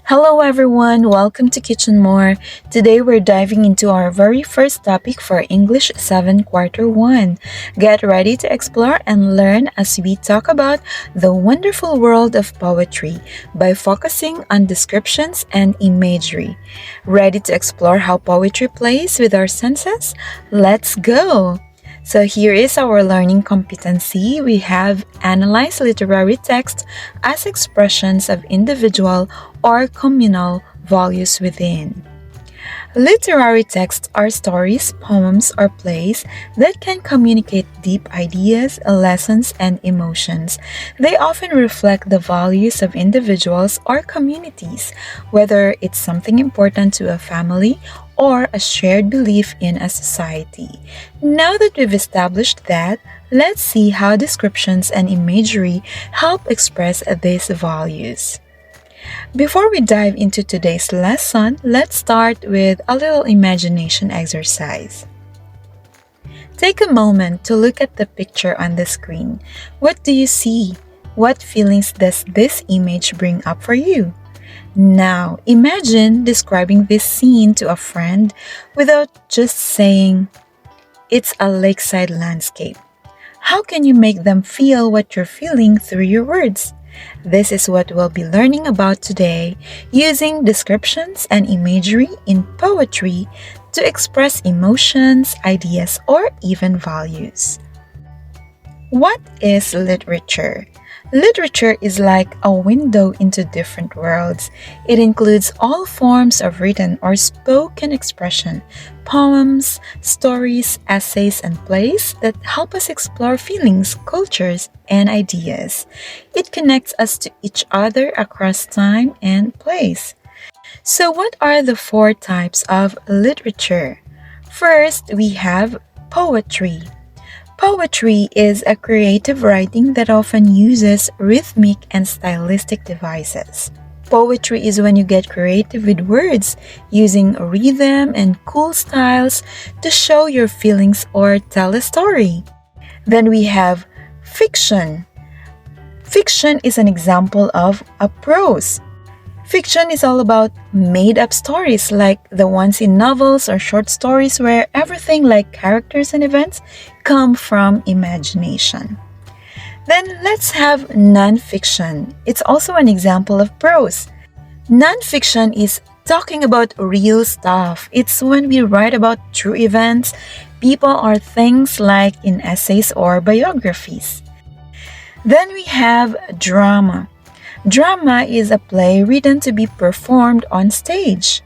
Hello everyone, welcome to kitchmore. Today we're diving into our very first topic for English 7 Quarter 1. Get ready to explore and learn as we talk about the wonderful world of poetry by focusing on descriptions and imagery. Ready to explore how poetry plays with our senses? Let's go! So here is our learning competency. We have analyzed literary text as expressions of individual or communal values within. Literary texts are stories, poems, or plays that can communicate deep ideas, lessons, and emotions. They often reflect the values of individuals or communities, whether it's something important to a family or a shared belief in a society. Now that we've established that, let's see how descriptions and imagery help express these values. Before we dive into today's lesson, let's start with a little imagination exercise. Take a moment to look at the picture on the screen. What do you see? What feelings does this image bring up for you? Now, imagine describing this scene to a friend without just saying, "It's a lakeside landscape." How can you make them feel what you're feeling through your words? This is what we'll be learning about today, using descriptions and imagery in poetry to express emotions, ideas, or even values. What is literature? Literature is like a window into different worlds. It includes all forms of written or spoken expression, poems, stories, essays, and plays that help us explore feelings, cultures, and ideas. It connects us to each other across time and place. So, what are the four types of literature? First, we have poetry. Poetry is a creative writing that often uses rhythmic and stylistic devices. Poetry is when you get creative with words, using rhythm and cool styles to show your feelings or tell a story. Then we have fiction. Fiction is an example of a prose. Fiction is all about made-up stories like the ones in novels or short stories where everything like characters and events come from imagination. Then let's have non-fiction. It's also an example of prose. Non-fiction is talking about real stuff. It's when we write about true events, people, or things like in essays or biographies. Then we have drama. Drama is a play written to be performed on stage.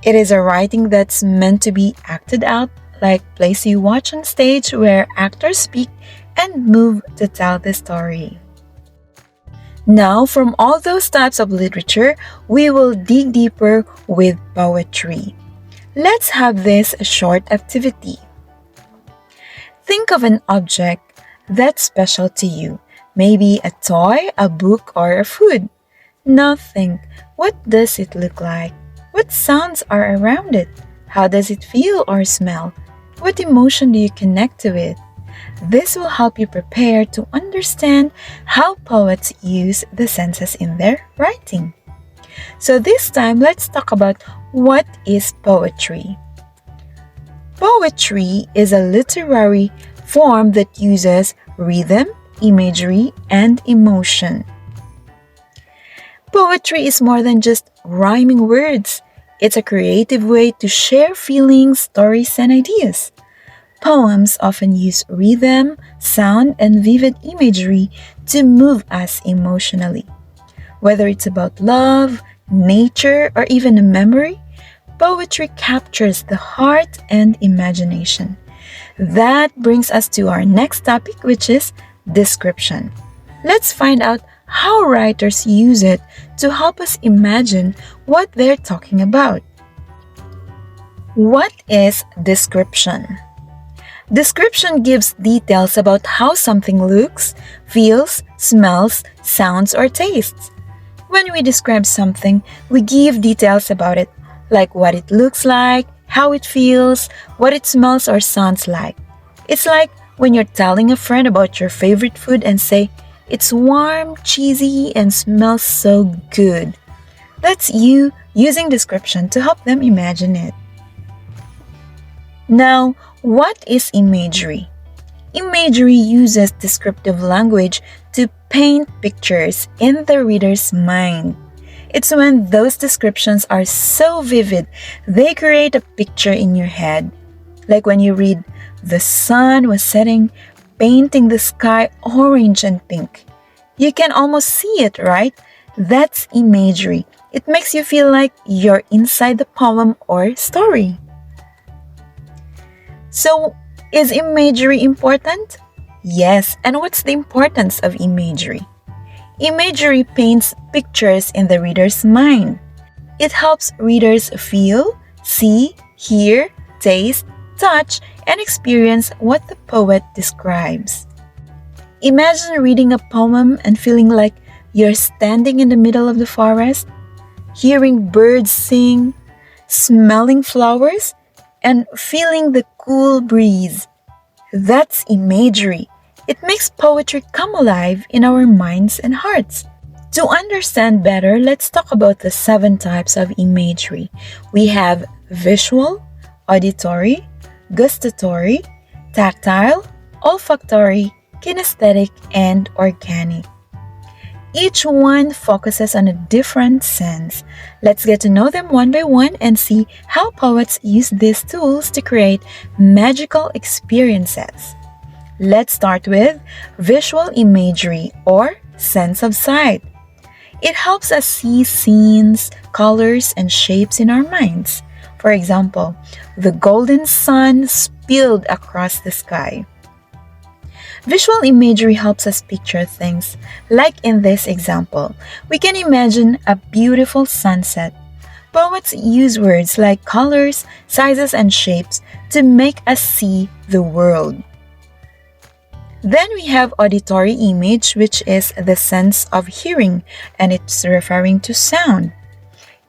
It is a writing that's meant to be acted out, like plays you watch on stage where actors speak and move to tell the story. Now, from all those types of literature, we will dig deeper with poetry. Let's have this short activity. Think of an object that's special to you. Maybe a toy, a book, or a food. Now think, what does it look like? What sounds are around it? How does it feel or smell? What emotion do you connect to it? This will help you prepare to understand how poets use the senses in their writing. So this time, let's talk about what is poetry. Poetry is a literary form that uses rhythm, imagery, and emotion. Poetry is more than just rhyming words. It's a creative way to share feelings, stories, and ideas. Poems often use rhythm, sound, and vivid imagery to move us emotionally. Whether it's about love, nature, or even a memory, poetry captures the heart and imagination. That brings us to our next topic, which is description. Let's find out how writers use it to help us imagine what they're talking about. What is description? Description gives details about how something looks, feels, smells, sounds, or tastes. When we describe something, we give details about it, like what it looks like, how it feels, what it smells or sounds like. It's like when you're telling a friend about your favorite food and say, "It's warm, cheesy, and smells so good." That's you using description to help them imagine it. Now, what is imagery? Imagery uses descriptive language to paint pictures in the reader's mind. It's when those descriptions are so vivid, they create a picture in your head. Like when you read, "The sun was setting, painting the sky orange and pink." You can almost see it, right? That's imagery. It makes you feel like you're inside the poem or story. So, is imagery important? Yes, and what's the importance of imagery? Imagery paints pictures in the reader's mind. It helps readers feel, see, hear, taste, touch, and experience what the poet describes. Imagine reading a poem and feeling like you're standing in the middle of the forest, hearing birds sing, smelling flowers, and feeling the cool breeze. That's imagery. It makes poetry come alive in our minds and hearts. To understand better, let's talk about the 7 types of imagery. We have visual, auditory, gustatory, tactile, olfactory, kinesthetic, and organic. Each one focuses on a different sense. Let's get to know them one by one and see how poets use these tools to create magical experiences. Let's start with visual imagery or sense of sight. It helps us see scenes, colors, and shapes in our minds. For example, the golden sun spilled across the sky. Visual imagery helps us picture things. Like in this example, we can imagine a beautiful sunset. Poets use words like colors, sizes, and shapes to make us see the world. Then we have auditory image, which is the sense of hearing, and it's referring to sound.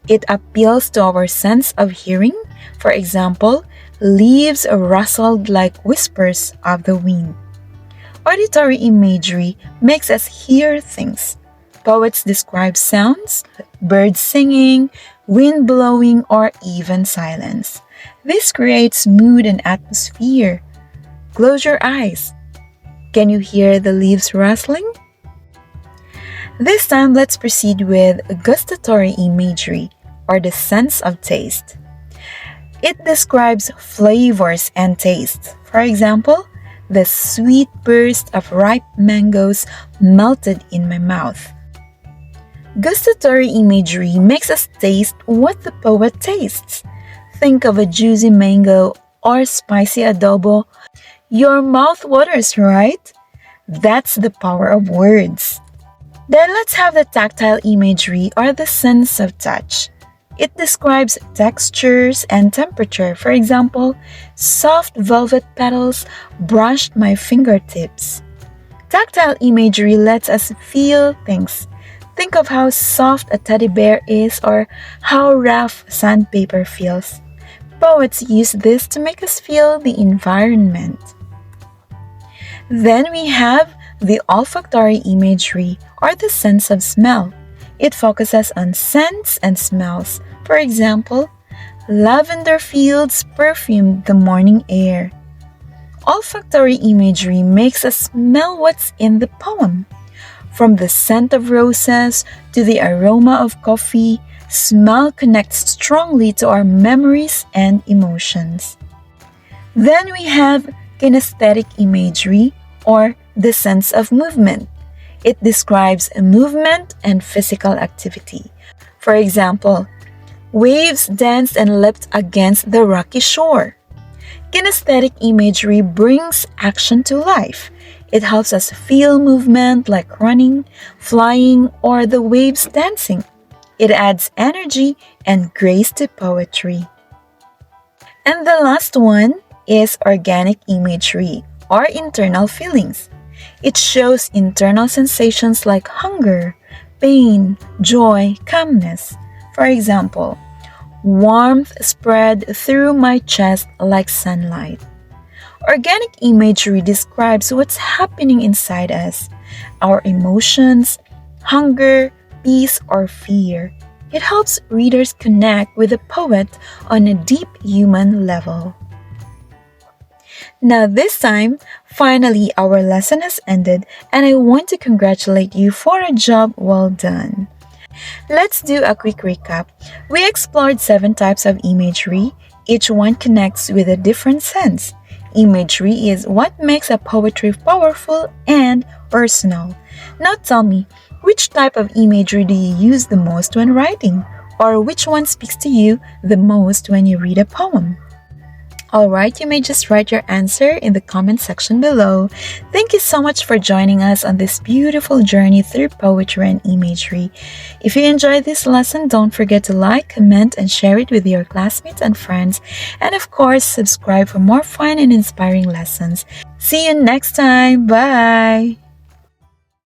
It appeals to our sense of hearing. For example, leaves rustled like whispers of the wind. Auditory imagery makes us hear things. Poets describe sounds, birds singing, wind blowing, or even silence. This creates mood and atmosphere. Close your eyes. Can you hear the leaves rustling? This time, let's proceed with gustatory imagery, or the sense of taste. It describes flavors and tastes. For example, the sweet burst of ripe mangoes melted in my mouth. Gustatory imagery makes us taste what the poet tastes. Think of a juicy mango or spicy adobo. Your mouth waters, right? That's the power of words. Then let's have the tactile imagery or the sense of touch. It describes textures and temperature. For example, soft velvet petals brushed my fingertips. Tactile imagery lets us feel things. Think of how soft a teddy bear is or how rough sandpaper feels. Poets use this to make us feel the environment. Then we have the olfactory imagery or the sense of smell. It focuses on scents and smells. For example, lavender fields perfumed the morning air. Olfactory imagery makes us smell what's in the poem. From the scent of roses to the aroma of coffee, smell connects strongly to our memories and emotions. Then we have kinesthetic imagery or the sense of movement. It describes movement and physical activity. For example, waves danced and leapt against the rocky shore. Kinesthetic imagery brings action to life. It helps us feel movement like running, flying, or the waves dancing. It adds energy and grace to poetry. And the last one is organic imagery or internal feelings. It shows internal sensations like hunger, pain, joy, calmness. For example, warmth spread through my chest like sunlight. Organic imagery describes what's happening inside us, our emotions, hunger, peace, or fear. It helps readers connect with the poet on a deep human level. Now, this time, finally, our lesson has ended, and I want to congratulate you for a job well done. Let's do a quick recap. We explored 7 types of imagery. Each one connects with a different sense. Imagery is what makes a poetry powerful and personal. Now tell me, which type of imagery do you use the most when writing? Or which one speaks to you the most when you read a poem? Alright, you may just write your answer in the comment section below. Thank you so much for joining us on this beautiful journey through poetry and imagery. If you enjoyed this lesson, don't forget to like, comment, and share it with your classmates and friends. And of course, subscribe for more fun and inspiring lessons. See you next time. Bye!